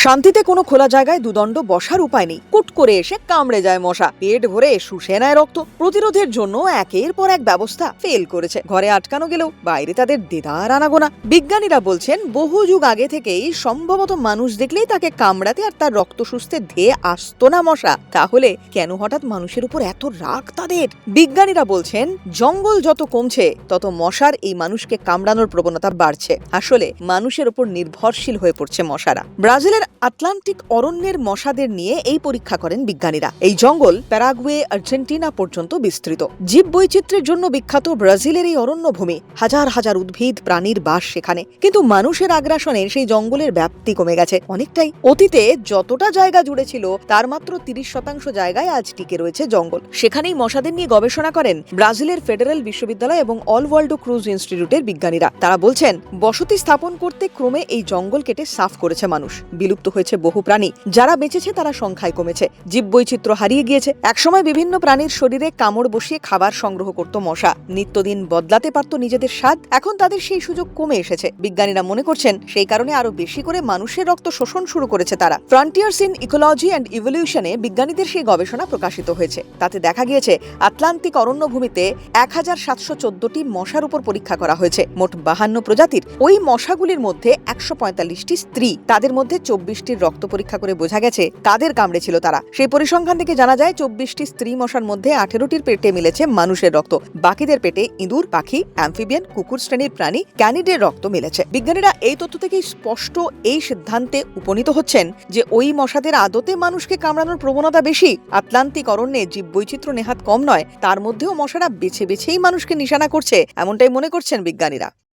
শান্তিতে কোনো খোলা জায়গায় দুদণ্ড বসার উপায় নেই, কুট করে এসে কামড়ে যায় মশা, পেট ভরে শুষে নেয় রক্ত। প্রতিরোধের জন্য একের পর এক ব্যবস্থা ফেল করেছে। ঘরে আটকানো গেলেও বাইরে তাদের দেদার আনাগোনা। বিজ্ঞানীরা বলছেন বহু যুগ আগে থেকেই সম্ভবত মানুষ দেখলেই তাকে কামড়াতে আর তার রক্ত শুষতে ধেয়ে আসতো না মশা। তাহলে কেন হঠাৎ মানুষের উপর এত রাগ তাদের? বিজ্ঞানীরা বলছেন জঙ্গল যত কমছে তত মশার এই মানুষকে কামড়ানোর প্রবণতা বাড়ছে। আসলে মানুষের উপর নির্ভরশীল হয়ে পড়ছে মশারা। ব্রাজিলের আটলান্টিক অরণ্যের মশাদের নিয়ে এই পরীক্ষা করেন বিজ্ঞানীরা। এই জঙ্গল প্যারাগুয়ে, আর্জেন্টিনা পর্যন্ত বিস্তৃত। জীব বৈচিত্র্যের জন্য বিখ্যাত ব্রাজিলের এই অরণ্যভূমি, হাজার হাজার উদ্ভিদ প্রাণীর বাস সেখানে। কিন্তু মানুষের আগ্রাসনে সেই জঙ্গলের ব্যাপ্তি কমে গেছে অনেকটাই। অতীতে যতটা জায়গা জুড়ে ছিল তার মাত্র 30% জায়গায় আজ টিকে রয়েছে জঙ্গল। সেখানেই মশাদের নিয়ে গবেষণা করেন ব্রাজিলের ফেডারেল বিশ্ববিদ্যালয় এবং অলওয়াল্ডো ক্রুজ ইনস্টিটিউটের বিজ্ঞানীরা। তারা বলছেন বসতি স্থাপন করতে ক্রমে এই জঙ্গল কেটে সাফ করেছে মানুষ। বিলুপ্ত হয়েছে বহু প্রাণী, যারা বেঁচেছে তারা সংখ্যায় কমেছে। জীববৈচিত্র্য হারিয়ে গিয়েছে। একসময় বিভিন্ন প্রাণীর শরীরে কামড় বসিয়ে খাবার সংগ্রহ করত মশা, নিত্যদিন বদলাতে পারত নিজেদের স্বাদ। এখন তাদের সেই সুযোগ কমে এসেছে। বিজ্ঞানীরা মনে করছেন সেই কারণে আরো বেশি করে মানুষের রক্ত শোষণ শুরু করেছে তারা। ফ্রন্টিয়ার্স ইন ইকোলজি অ্যান্ড ইভলিউশনে বিজ্ঞানীদের সেই গবেষণা প্রকাশিত হয়েছে। তাতে দেখা গিয়েছে আটলান্টিক অরণ্যভূমিতে 1714টি মশার উপর পরীক্ষা করা হয়েছে। মোট 52 প্রজাতির। ওই মশাগুলির মধ্যে 145টি স্ত্রী। তাদের মধ্যে 24টির রক্ত পরীক্ষা করে বোঝা গেছে কাদের কামড়ে ছিল তারা। সেই পরিসংখ্যান থেকে জানা যায় 24টি স্ত্রী মশার মধ্যে 18টির পেটে মিলেছে মানুষের রক্ত। বাকিদের পেটে ইঁদুর, পাখি, অ্যাম্ফিবিয়ান, কুকুর শ্রেণীর প্রাণী ক্যানিডের রক্ত মিলেছে। বিজ্ঞানীরা এই তথ্য থেকেই স্পষ্ট এই সিদ্ধান্তে উপনীত হচ্ছেন যে ওই মশাদের আদতে মানুষকে কামড়ানোর প্রবণতা বেশি। আটলান্টিক অরণ্যে জীববৈচিত্র্য নেহাত কম নয়, তার মধ্যেও মশারা বেছে বেছেই মানুষকে নিশানা করছে, এমনটাই মনে করছেন বিজ্ঞানীরা।